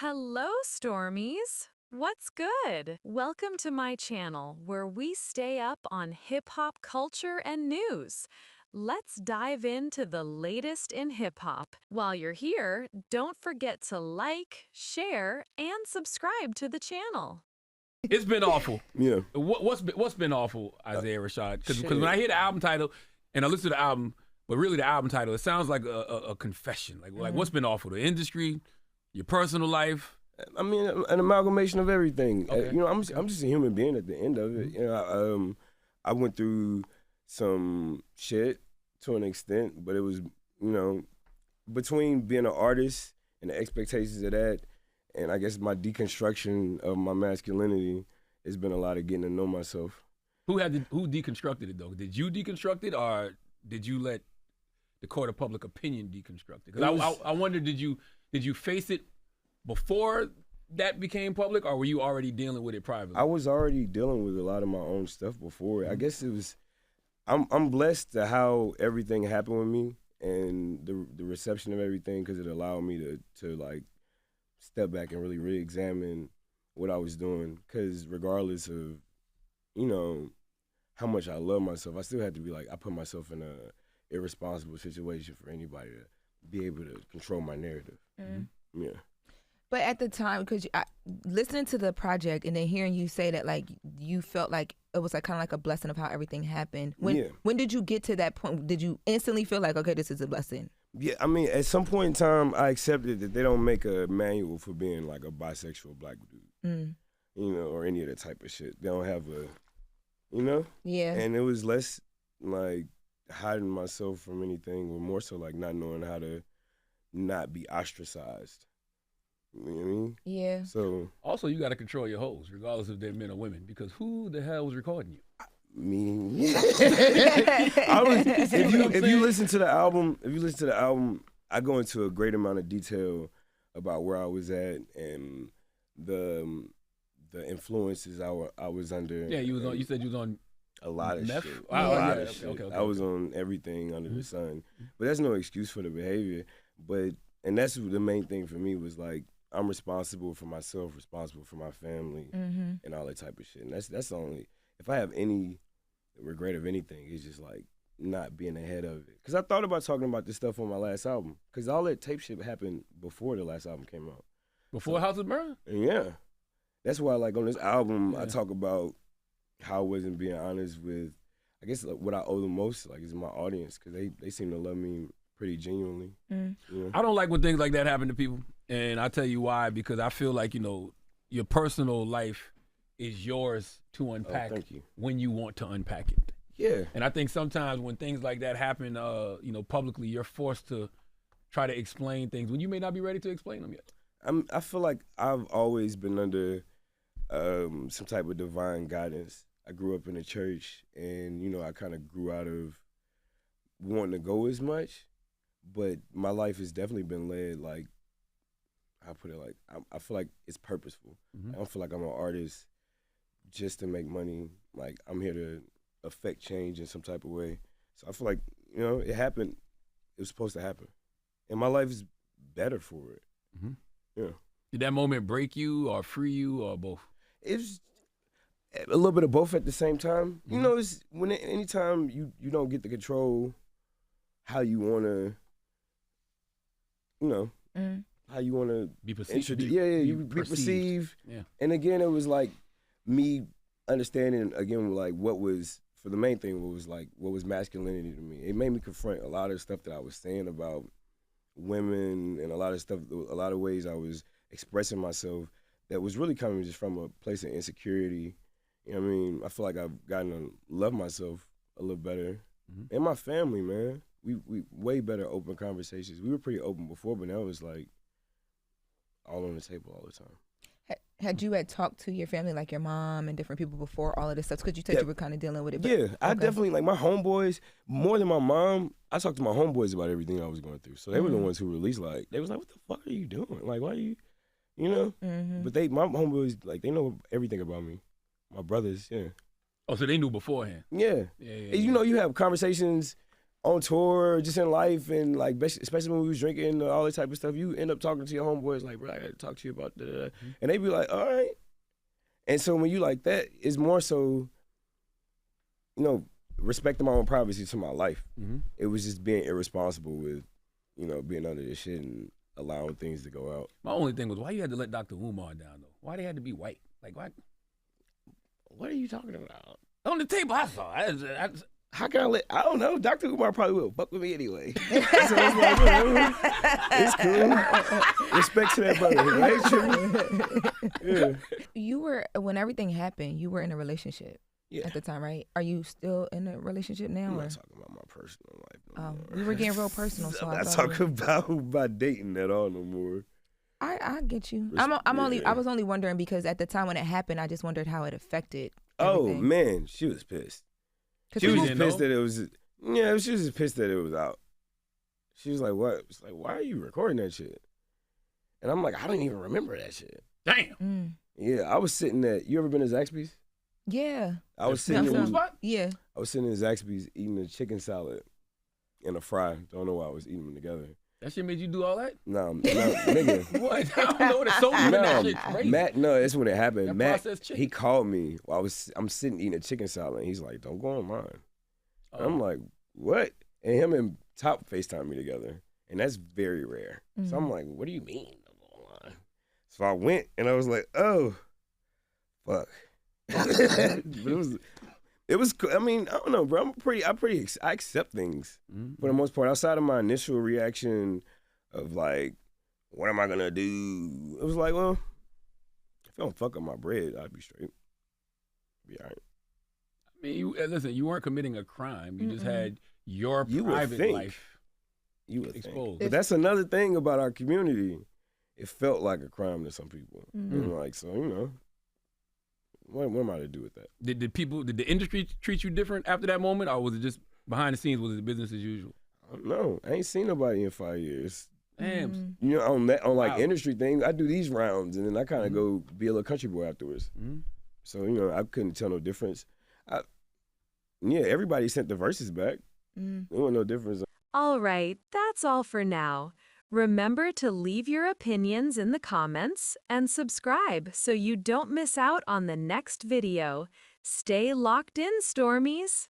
Hello, Stormies. What's good? Welcome to my channel where we stay up on hip hop culture and news. Let's dive into the latest in hip hop. While you're here, don't forget to like, share, and subscribe to the channel. It's been awful. Yeah. What's been awful, Isaiah Rashad? Because shit. when I hear the album title and I listen to the album, but really the album title, it sounds like a confession. Like what's been awful? The industry, your personal life. I mean, an amalgamation of everything. Okay. I'm just a human being at the end of it. I went through some shit to an extent, but it was, between being an artist and the expectations of that, and I guess my deconstruction of my masculinity, it's been a lot of getting to know myself. Who deconstructed it though? Did you deconstruct it, or did you let the court of public opinion deconstruct it? Because I wonder, did you face it before that became public, or were you already dealing with it privately? I was already dealing with a lot of my own stuff before. I guess it was. I'm blessed to how everything happened with me and the reception of everything, because it allowed me to like step back and really re-examine what I was doing. Because regardless of how much I love myself, I still had to be like, I put myself in a irresponsible situation for anybody to be able to control my narrative. Yeah. But at the time, because listening to the project and then hearing you say that, like, you felt like it was like kind of like a blessing of how everything happened. When did you get to that point? Did you instantly feel like, okay, this is a blessing? Yeah, I mean, at some point in time, I accepted that they don't make a manual for being like a bisexual black dude, or any of that type of shit. They don't have a, Yeah. And it was less like hiding myself from anything, or more so like not knowing how to not be ostracized. You know what I mean? Yeah. So Also, you got to control your hoes, regardless if they're men or women, because who the hell was recording you? me. If you listen to the album, I go into a great amount of detail about where I was at and the influences I was under. Yeah, you said you was on a lot of meth? shit. Oh, A lot yeah, of shit. okay. I was on everything under the sun, but that's no excuse for the behavior. And that's the main thing for me was like, I'm responsible for myself, responsible for my family, and all that type of shit. And that's the only, if I have any regret of anything, it's just like not being ahead of it. Because I thought about talking about this stuff on my last album, because all that tape shit happened before the last album came out. Before House of Burn? And yeah, that's why like on this album, I talk about how I wasn't being honest with, I guess like, what I owe the most, like, is my audience, because they seem to love me pretty genuinely. I don't like when things like that happen to people, and I'll tell you why. Because I feel like your personal life is yours to unpack when you want to unpack it. Yeah. And I think sometimes when things like that happen, publicly, you're forced to try to explain things when you may not be ready to explain them yet. I feel like I've always been under some type of divine guidance. I grew up in a church, and I kind of grew out of wanting to go as much. But my life has definitely been led, like, I put it like, I feel like it's purposeful. I don't feel like I'm an artist just to make money. Like, I'm here to affect change in some type of way. So I feel like, it happened. It was supposed to happen. And my life is better for it. Yeah. Did that moment break you or free you or both? It's a little bit of both at the same time. It's anytime you don't get to control how you want to, how you want to be perceived. be perceived. Yeah. And again, it was like me understanding again, like what was masculinity to me. It made me confront a lot of stuff that I was saying about women and a lot of ways I was expressing myself that was really coming just from a place of insecurity. You know what I mean? I feel like I've gotten to love myself a little better. And my family, man. We way better open conversations. We were pretty open before, but now it's like all on the table all the time. Had you talked to your family, like your mom and different people before all of this stuff? Because you said you were kind of dealing with it. But, yeah, I definitely, like my homeboys, more than my mom, I talked to my homeboys about everything I was going through. So they were the ones who released, like, they was like, what the fuck are you doing? Like, why are you, But my homeboys, like, they know everything about me. My brothers, yeah. Oh, so they knew beforehand? Yeah. Yeah. You have conversations on tour, just in life, and like especially when we was drinking, all that type of stuff, you end up talking to your homeboys like, bro, I gotta talk to you about that, and they be like, all right. And so when you like that, it's more so, you know, respecting my own privacy to my life. It was just being irresponsible with, you know, being under this shit and allowing things to go out. My only thing was, why you had to let Dr. Umar down though? Why they had to be white? Like, why? What are you talking about? On the table, I saw. How can I let? I don't know. Dr. Umar probably will fuck with me anyway. So it's like, whatever. It's cool. Respect to that brother, right? Yeah. You were, when everything happened, you were in a relationship at the time, right? Are you still in a relationship now? I'm or? not talking about my personal life no more. We were getting real personal, so I'm not talking about dating at all no more. I get you. I was only wondering because at the time when it happened, I just wondered how it affected everything. Oh man, she was pissed. She was just pissed that it was. Yeah, she was just pissed that it was out. She was like, "What?" It's like, "Why are you recording that shit?" And I'm like, "I don't even remember that shit." Damn. Yeah, I was sitting at. You ever been to Zaxby's? Yeah. I was sitting. Yeah. I was sitting in Zaxby's eating a chicken salad and a fry. Don't know why I was eating them together. That shit made you do all that? No, nigga. What? I don't know what it's so that shit crazy. Matt, no, that's when it happened. That Matt, processed chicken. he called me while I'm sitting eating a chicken salad, and he's like, "Don't go online." And I'm like, "What?" And him and Top FaceTime me together, and that's very rare. So I'm like, "What do you mean don't go online?" So I went, and I was like, "Oh, fuck." But it was. I mean, I don't know, bro. I accept things for the most part. Outside of my initial reaction of like, what am I gonna do? It was like, well, if you don't fuck up my bread, I'd be straight. Be all right. I mean, listen, you weren't committing a crime. You just had your private life exposed. But that's another thing about our community. It felt like a crime to some people. And like, so, you know. What am I to do with that? Did the industry treat you different after that moment, or was it just behind the scenes? Was it business as usual? I don't know. I ain't seen nobody in 5 years. Damn. You know, on like industry things, I do these rounds, and then I kind of go be a little country boy afterwards. So, you know, I couldn't tell no difference. Everybody sent the verses back. There wasn't no difference. All right, that's all for now. Remember to leave your opinions in the comments and subscribe so you don't miss out on the next video. Stay locked in, Stormies!